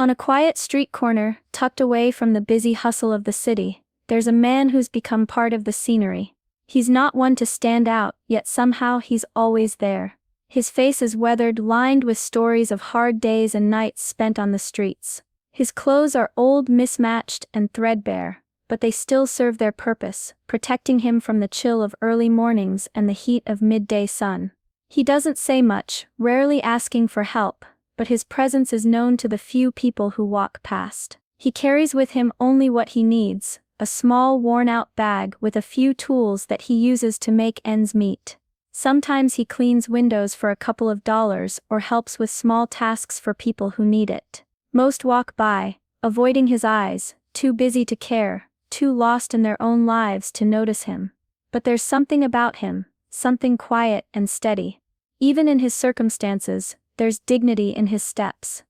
On a quiet street corner, tucked away from the busy hustle of the city, there's a man who's become part of the scenery. He's not one to stand out, yet somehow he's always there. His face is weathered, lined with stories of hard days and nights spent on the streets. His clothes are old, mismatched, and threadbare, but they still serve their purpose, protecting him from the chill of early mornings and the heat of midday sun. He doesn't say much, rarely asking for help, but his presence is known to the few people who walk past. He carries with him only what he needs, a small worn-out bag with a few tools that he uses to make ends meet. Sometimes he cleans windows for a couple of dollars or helps with small tasks for people who need it. Most walk by, avoiding his eyes, too busy to care, too lost in their own lives to notice him. But there's something about him, something quiet and steady. Even in his circumstances, there's dignity in his steps.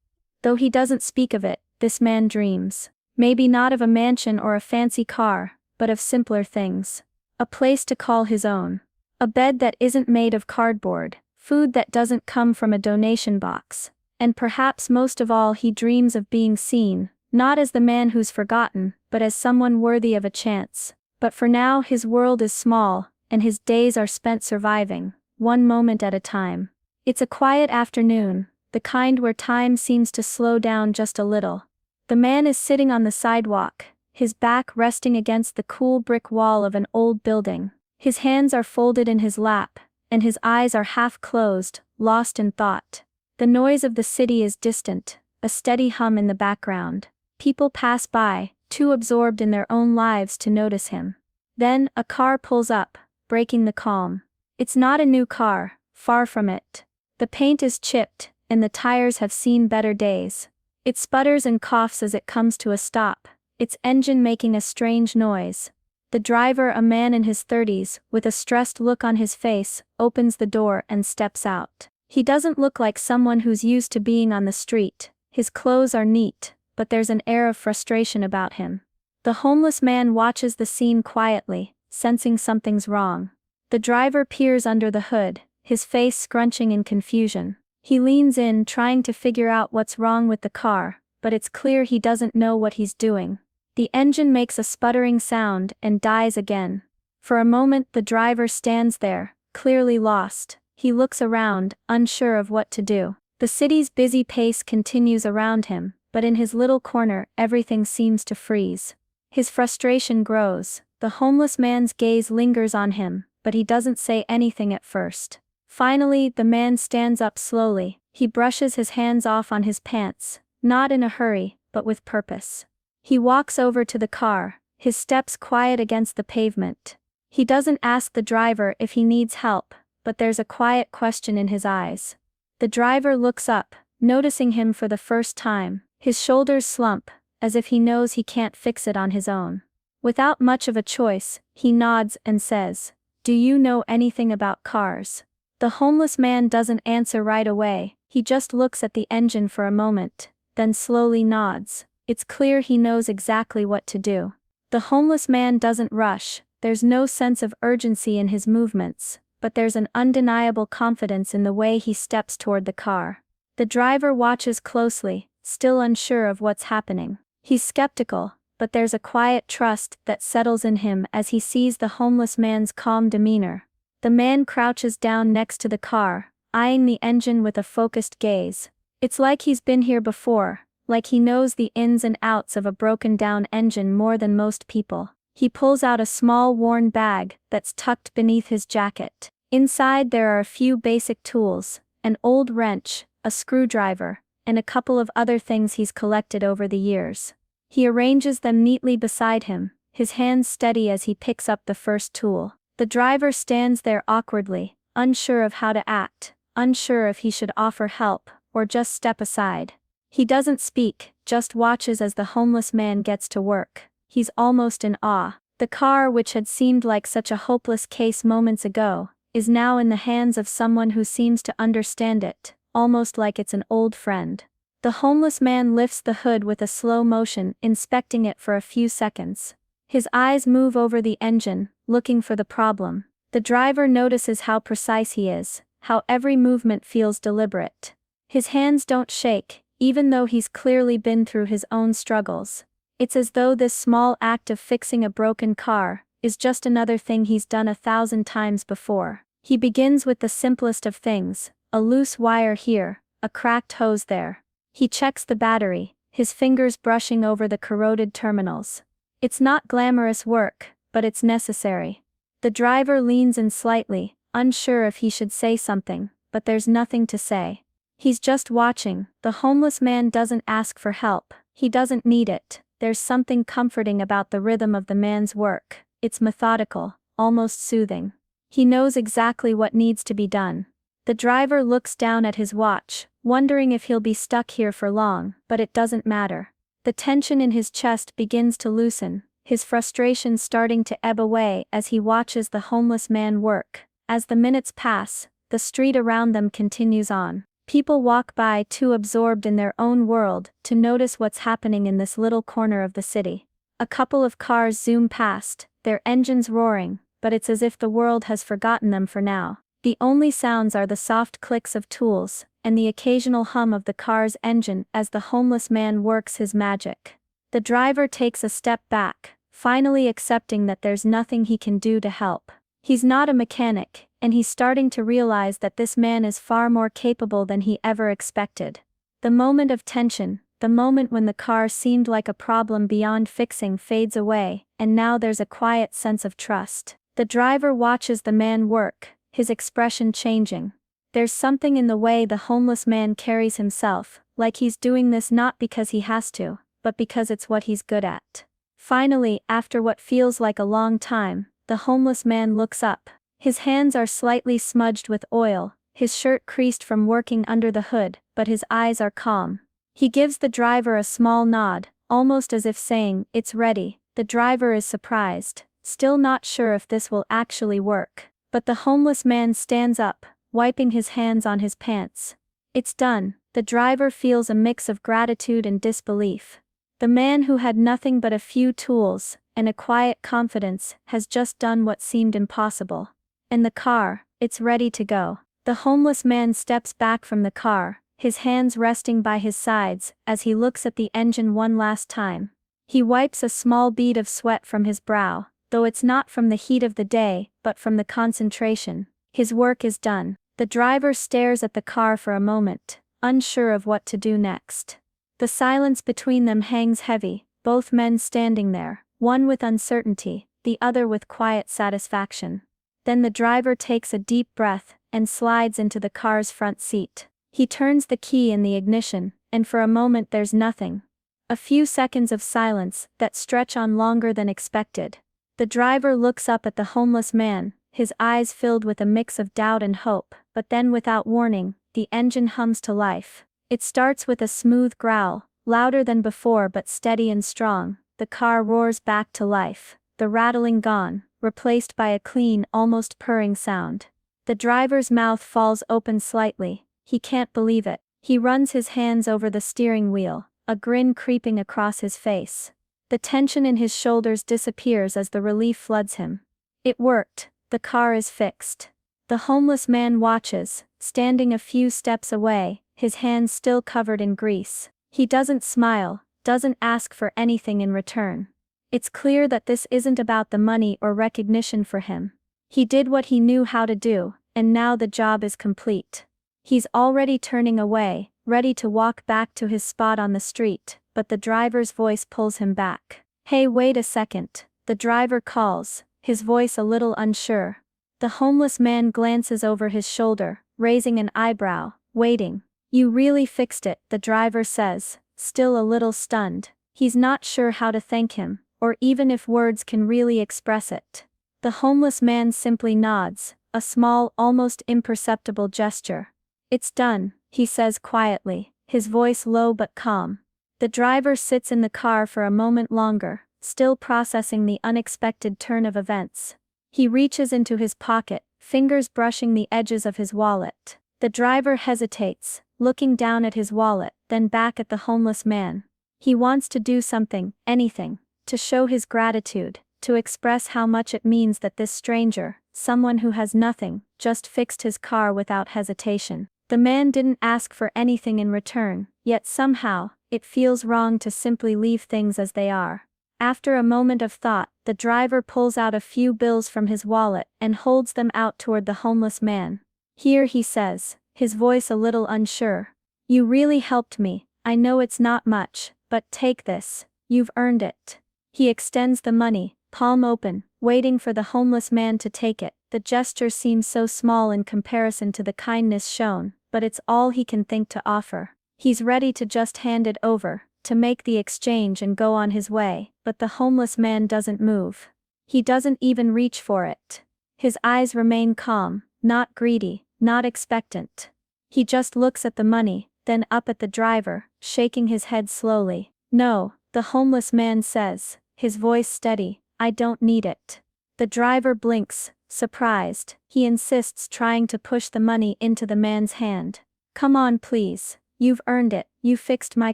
Though he doesn't speak of it, this man dreams. Maybe not of a mansion or a fancy car, but of simpler things. A place to call his own. A bed that isn't made of cardboard, food that doesn't come from a donation box. And perhaps most of all, he dreams of being seen, not as the man who's forgotten, but as someone worthy of a chance. But for now his world is small, and his days are spent surviving, one moment at a time. It's a quiet afternoon, the kind where time seems to slow down just a little. The man is sitting on the sidewalk, his back resting against the cool brick wall of an old building. His hands are folded in his lap, and his eyes are half closed, lost in thought. The noise of the city is distant, a steady hum in the background. People pass by, too absorbed in their own lives to notice him. Then, a car pulls up, breaking the calm. It's not a new car, far from it. The paint is chipped, and the tires have seen better days. It sputters and coughs as it comes to a stop, its engine making a strange noise. The driver, a man in his 30s, with a stressed look on his face, opens the door and steps out. He doesn't look like someone who's used to being on the street. His clothes are neat, but there's an air of frustration about him. The homeless man watches the scene quietly, sensing something's wrong. The driver peers under the hood, his face scrunching in confusion. He leans in, trying to figure out what's wrong with the car, but it's clear he doesn't know what he's doing. The engine makes a sputtering sound and dies again. For a moment the driver stands there, clearly lost. He looks around, unsure of what to do. The city's busy pace continues around him, but in his little corner everything seems to freeze. His frustration grows. The homeless man's gaze lingers on him, but he doesn't say anything at first. Finally, the man stands up slowly. He brushes his hands off on his pants, not in a hurry, but with purpose. He walks over to the car, his steps quiet against the pavement. He doesn't ask the driver if he needs help, but there's a quiet question in his eyes. The driver looks up, noticing him for the first time. His shoulders slump, as if he knows he can't fix it on his own. Without much of a choice, he nods and says, "Do you know anything about cars?" The homeless man doesn't answer right away. He just looks at the engine for a moment, then slowly nods. It's clear he knows exactly what to do. The homeless man doesn't rush. There's no sense of urgency in his movements, but there's an undeniable confidence in the way he steps toward the car. The driver watches closely, still unsure of what's happening. He's skeptical, but there's a quiet trust that settles in him as he sees the homeless man's calm demeanor. The man crouches down next to the car, eyeing the engine with a focused gaze. It's like he's been here before, like he knows the ins and outs of a broken-down engine more than most people. He pulls out a small worn bag that's tucked beneath his jacket. Inside there are a few basic tools, an old wrench, a screwdriver, and a couple of other things he's collected over the years. He arranges them neatly beside him, his hands steady as he picks up the first tool. The driver stands there awkwardly, unsure of how to act, unsure if he should offer help, or just step aside. He doesn't speak, just watches as the homeless man gets to work. He's almost in awe. The car, which had seemed like such a hopeless case moments ago, is now in the hands of someone who seems to understand it, almost like it's an old friend. The homeless man lifts the hood with a slow motion, inspecting it for a few seconds. His eyes move over the engine, looking for the problem. The driver notices how precise he is, how every movement feels deliberate. His hands don't shake, even though he's clearly been through his own struggles. It's as though this small act of fixing a broken car is just another thing he's done 1,000 times before. He begins with the simplest of things, a loose wire here, a cracked hose there. He checks the battery, his fingers brushing over the corroded terminals. It's not glamorous work, but it's necessary. The driver leans in slightly, unsure if he should say something, but there's nothing to say. He's just watching. The homeless man doesn't ask for help, he doesn't need it. There's something comforting about the rhythm of the man's work. It's methodical, almost soothing. He knows exactly what needs to be done. The driver looks down at his watch, wondering if he'll be stuck here for long, but it doesn't matter. The tension in his chest begins to loosen, his frustration starting to ebb away as he watches the homeless man work. As the minutes pass, the street around them continues on. People walk by too absorbed in their own world to notice what's happening in this little corner of the city. A couple of cars zoom past, their engines roaring, but it's as if the world has forgotten them for now. The only sounds are the soft clicks of tools, and the occasional hum of the car's engine as the homeless man works his magic. The driver takes a step back, finally accepting that there's nothing he can do to help. He's not a mechanic, and he's starting to realize that this man is far more capable than he ever expected. The moment of tension, the moment when the car seemed like a problem beyond fixing, fades away, and now there's a quiet sense of trust. The driver watches the man work, his expression changing. There's something in the way the homeless man carries himself, like he's doing this not because he has to, but because it's what he's good at. Finally, after what feels like a long time, the homeless man looks up. His hands are slightly smudged with oil, his shirt creased from working under the hood, but his eyes are calm. He gives the driver a small nod, almost as if saying, "It's ready." The driver is surprised, still not sure if this will actually work. But the homeless man stands up, wiping his hands on his pants. It's done. The driver feels a mix of gratitude and disbelief. The man who had nothing but a few tools and a quiet confidence has just done what seemed impossible. And the car, it's ready to go. The homeless man steps back from the car, his hands resting by his sides as he looks at the engine one last time. He wipes a small bead of sweat from his brow, though it's not from the heat of the day, but from the concentration. His work is done. The driver stares at the car for a moment, unsure of what to do next. The silence between them hangs heavy, both men standing there, one with uncertainty, the other with quiet satisfaction. Then the driver takes a deep breath and slides into the car's front seat. He turns the key in the ignition, and for a moment there's nothing. A few seconds of silence that stretch on longer than expected. The driver looks up at the homeless man, his eyes filled with a mix of doubt and hope, but then without warning, the engine hums to life. It starts with a smooth growl, louder than before but steady and strong. The car roars back to life, the rattling gone, replaced by a clean, almost purring sound. The driver's mouth falls open slightly, he can't believe it. He runs his hands over the steering wheel, a grin creeping across his face. The tension in his shoulders disappears as the relief floods him. It worked, the car is fixed. The homeless man watches, standing a few steps away, his hands still covered in grease. He doesn't smile, doesn't ask for anything in return. It's clear that this isn't about the money or recognition for him. He did what he knew how to do, and now the job is complete. He's already turning away, ready to walk back to his spot on the street, but the driver's voice pulls him back. "Hey, wait a second," the driver calls, his voice a little unsure. The homeless man glances over his shoulder, raising an eyebrow, waiting. "You really fixed it," the driver says, still a little stunned. He's not sure how to thank him, or even if words can really express it. The homeless man simply nods, a small, almost imperceptible gesture. "It's done," he says quietly, his voice low but calm. The driver sits in the car for a moment longer, still processing the unexpected turn of events. He reaches into his pocket, fingers brushing the edges of his wallet. The driver hesitates, looking down at his wallet, then back at the homeless man. He wants to do something, anything, to show his gratitude, to express how much it means that this stranger, someone who has nothing, just fixed his car without hesitation. The man didn't ask for anything in return, yet somehow, it feels wrong to simply leave things as they are. After a moment of thought, the driver pulls out a few bills from his wallet and holds them out toward the homeless man. "Here," he says, his voice a little unsure. "You really helped me. I know it's not much, but take this. You've earned it." He extends the money, palm open, waiting for the homeless man to take it. The gesture seems so small in comparison to the kindness shown, but it's all he can think to offer. He's ready to just hand it over, to make the exchange and go on his way, but the homeless man doesn't move. He doesn't even reach for it. His eyes remain calm, not greedy, not expectant. He just looks at the money, then up at the driver, shaking his head slowly. "No," the homeless man says, his voice steady, "I don't need it." The driver blinks, surprised. He insists, trying to push the money into the man's hand. "Come on, please. You've earned it. You fixed my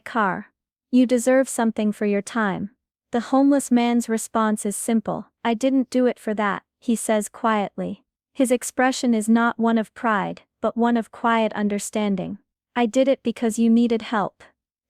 car. You deserve something for your time." The homeless man's response is simple. "I didn't do it for that," he says quietly. His expression is not one of pride, but one of quiet understanding. "I did it because you needed help."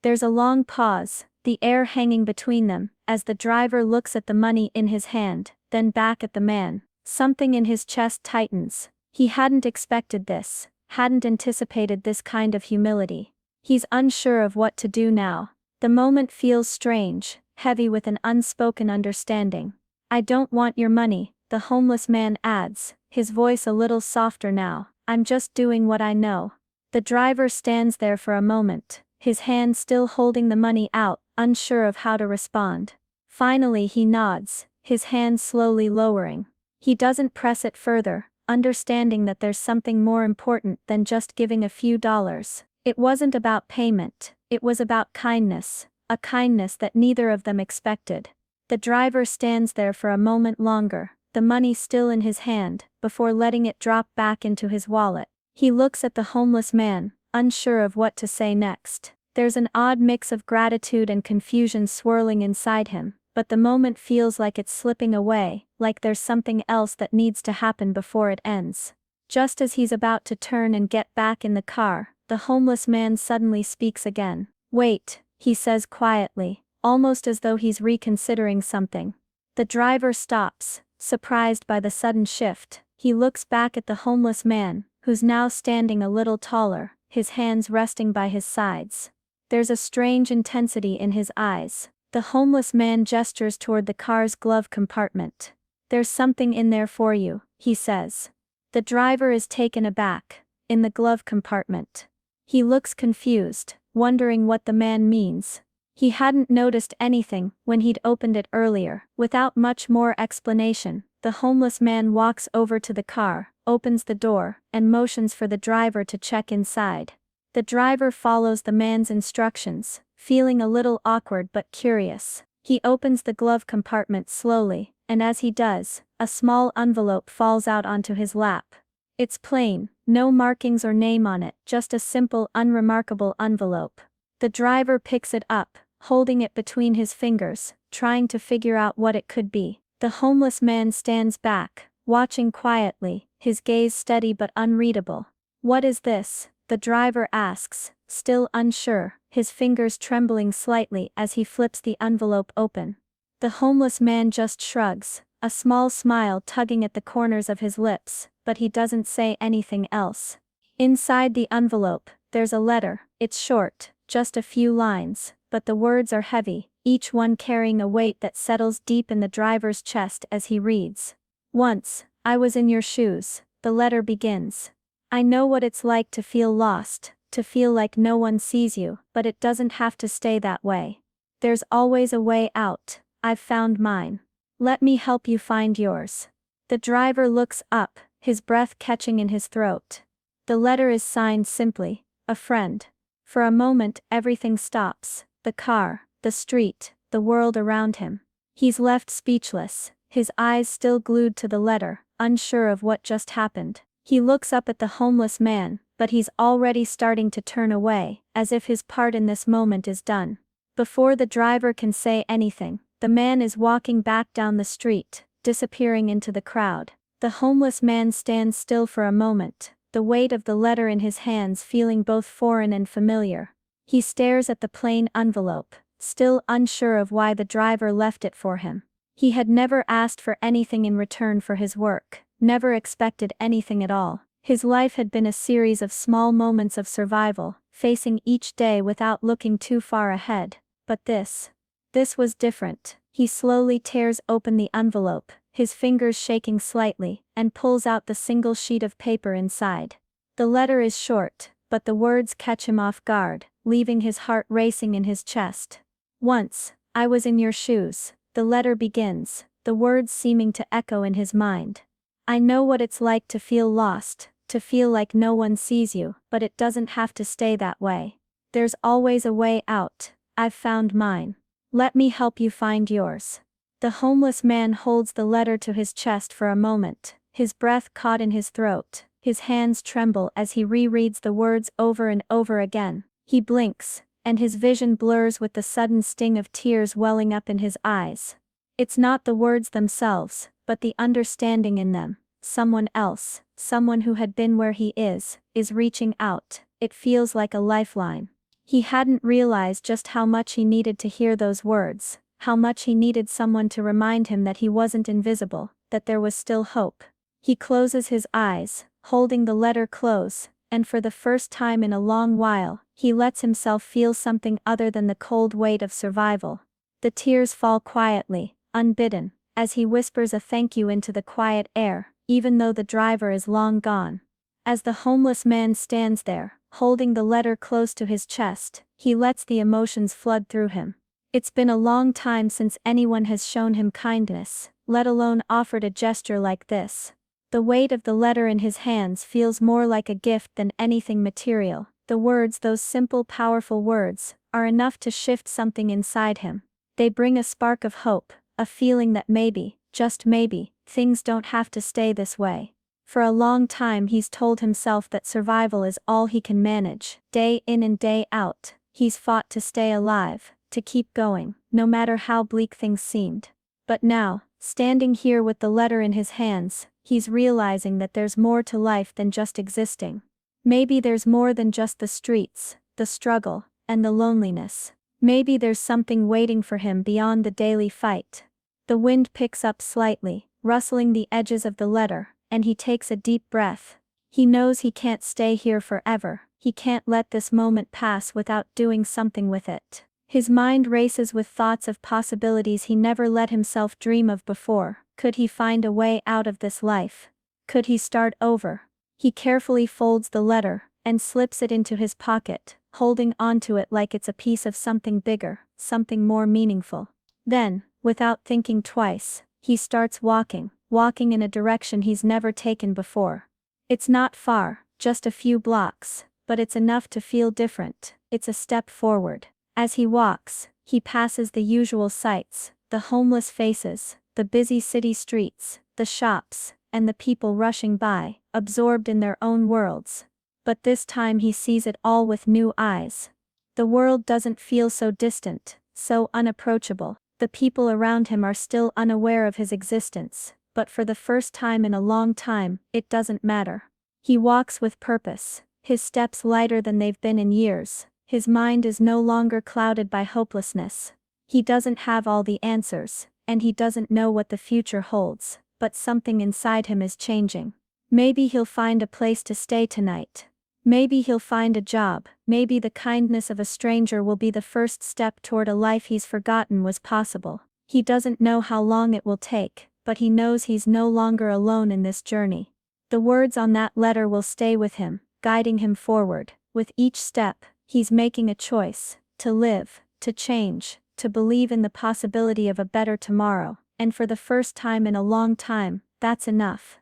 There's a long pause, the air hanging between them, as the driver looks at the money in his hand, then back at the man. Something in his chest tightens. He hadn't expected this, hadn't anticipated this kind of humility. He's unsure of what to do now. The moment feels strange, heavy with an unspoken understanding. "I don't want your money," the homeless man adds, his voice a little softer now. "I'm just doing what I know." The driver stands there for a moment, his hand still holding the money out, unsure of how to respond. Finally he nods, his hand slowly lowering. He doesn't press it further, understanding that there's something more important than just giving a few dollars. It wasn't about payment, it was about kindness, a kindness that neither of them expected. The driver stands there for a moment longer, the money still in his hand, before letting it drop back into his wallet. He looks at the homeless man, unsure of what to say next. There's an odd mix of gratitude and confusion swirling inside him, but the moment feels like it's slipping away, like there's something else that needs to happen before it ends. Just as he's about to turn and get back in the car, the homeless man suddenly speaks again. "Wait," he says quietly, almost as though he's reconsidering something. The driver stops, surprised by the sudden shift. He looks back at the homeless man, who's now standing a little taller, his hands resting by his sides. There's a strange intensity in his eyes. The homeless man gestures toward the car's glove compartment. "There's something in there for you," he says. The driver is taken aback. "In the glove compartment?" He looks confused, wondering what the man means. He hadn't noticed anything when he'd opened it earlier. Without much more explanation, the homeless man walks over to the car, opens the door, and motions for the driver to check inside. The driver follows the man's instructions, feeling a little awkward but curious. He opens the glove compartment slowly, and as he does, a small envelope falls out onto his lap. It's plain, no markings or name on it, just a simple, unremarkable envelope. The driver picks it up, holding it between his fingers, trying to figure out what it could be. The homeless man stands back, watching quietly, his gaze steady but unreadable. "What is this?" the driver asks, still unsure, his fingers trembling slightly as he flips the envelope open. The homeless man just shrugs, a small smile tugging at the corners of his lips, but he doesn't say anything else. Inside the envelope, there's a letter. It's short, just a few lines, but the words are heavy, each one carrying a weight that settles deep in the driver's chest as he reads. "Once, I was in your shoes," the letter begins. "I know what it's like to feel lost, to feel like no one sees you, but it doesn't have to stay that way. There's always a way out. I've found mine. Let me help you find yours." The driver looks up, his breath catching in his throat. The letter is signed simply, "A friend." For a moment everything stops, the car, the street, the world around him. He's left speechless, his eyes still glued to the letter, unsure of what just happened. He looks up at the homeless man, but he's already starting to turn away, as if his part in this moment is done. Before the driver can say anything, the man is walking back down the street, disappearing into the crowd. The homeless man stands still for a moment, the weight of the letter in his hands feeling both foreign and familiar. He stares at the plain envelope, still unsure of why the driver left it for him. He had never asked for anything in return for his work, never expected anything at all. His life had been a series of small moments of survival, facing each day without looking too far ahead. But this was different. He slowly tears open the envelope, his fingers shaking slightly, and pulls out the single sheet of paper inside. The letter is short, but the words catch him off guard, leaving his heart racing in his chest. Once, I was in your shoes, the letter begins, the words seeming to echo in his mind. I know what it's like to feel lost, to feel like no one sees you, but it doesn't have to stay that way. There's always a way out. I've found mine. Let me help you find yours. The homeless man holds the letter to his chest for a moment, his breath caught in his throat, his hands tremble as he rereads the words over and over again. He blinks, and his vision blurs with the sudden sting of tears welling up in his eyes. It's not the words themselves, but the understanding in them. Someone else, someone who had been where he is reaching out. It feels like a lifeline. He hadn't realized just how much he needed to hear those words, how much he needed someone to remind him that he wasn't invisible, that there was still hope. He closes his eyes, holding the letter close, and for the first time in a long while, he lets himself feel something other than the cold weight of survival. The tears fall quietly, unbidden, as he whispers a thank you into the quiet air, even though the driver is long gone. As the homeless man stands there, holding the letter close to his chest, he lets the emotions flood through him. It's been a long time since anyone has shown him kindness, let alone offered a gesture like this. The weight of the letter in his hands feels more like a gift than anything material. The words, those simple powerful words, are enough to shift something inside him. They bring a spark of hope, a feeling that maybe, just maybe, things don't have to stay this way. For a long time he's told himself that survival is all he can manage. Day in and day out, he's fought to stay alive, to keep going, no matter how bleak things seemed. But now, standing here with the letter in his hands, he's realizing that there's more to life than just existing. Maybe there's more than just the streets, the struggle, and the loneliness. Maybe there's something waiting for him beyond the daily fight. The wind picks up slightly, rustling the edges of the letter, and he takes a deep breath. He knows he can't stay here forever. He can't let this moment pass without doing something with it. His mind races with thoughts of possibilities he never let himself dream of before. Could he find a way out of this life? Could he start over? He carefully folds the letter, and slips it into his pocket, holding onto it like it's a piece of something bigger, something more meaningful. Then, without thinking twice, he starts walking in a direction he's never taken before. It's not far, just a few blocks, but it's enough to feel different. It's a step forward. As he walks, he passes the usual sights, the homeless faces, the busy city streets, the shops, and the people rushing by, absorbed in their own worlds. But this time he sees it all with new eyes. The world doesn't feel so distant, so unapproachable. The people around him are still unaware of his existence, but for the first time in a long time, it doesn't matter. He walks with purpose, his steps lighter than they've been in years. His mind is no longer clouded by hopelessness. He doesn't have all the answers, and he doesn't know what the future holds, but something inside him is changing. Maybe he'll find a place to stay tonight. Maybe he'll find a job. Maybe the kindness of a stranger will be the first step toward a life he's forgotten was possible. He doesn't know how long it will take, but he knows he's no longer alone in this journey. The words on that letter will stay with him, guiding him forward. With each step, he's making a choice, to live, to change, to believe in the possibility of a better tomorrow, and for the first time in a long time, that's enough.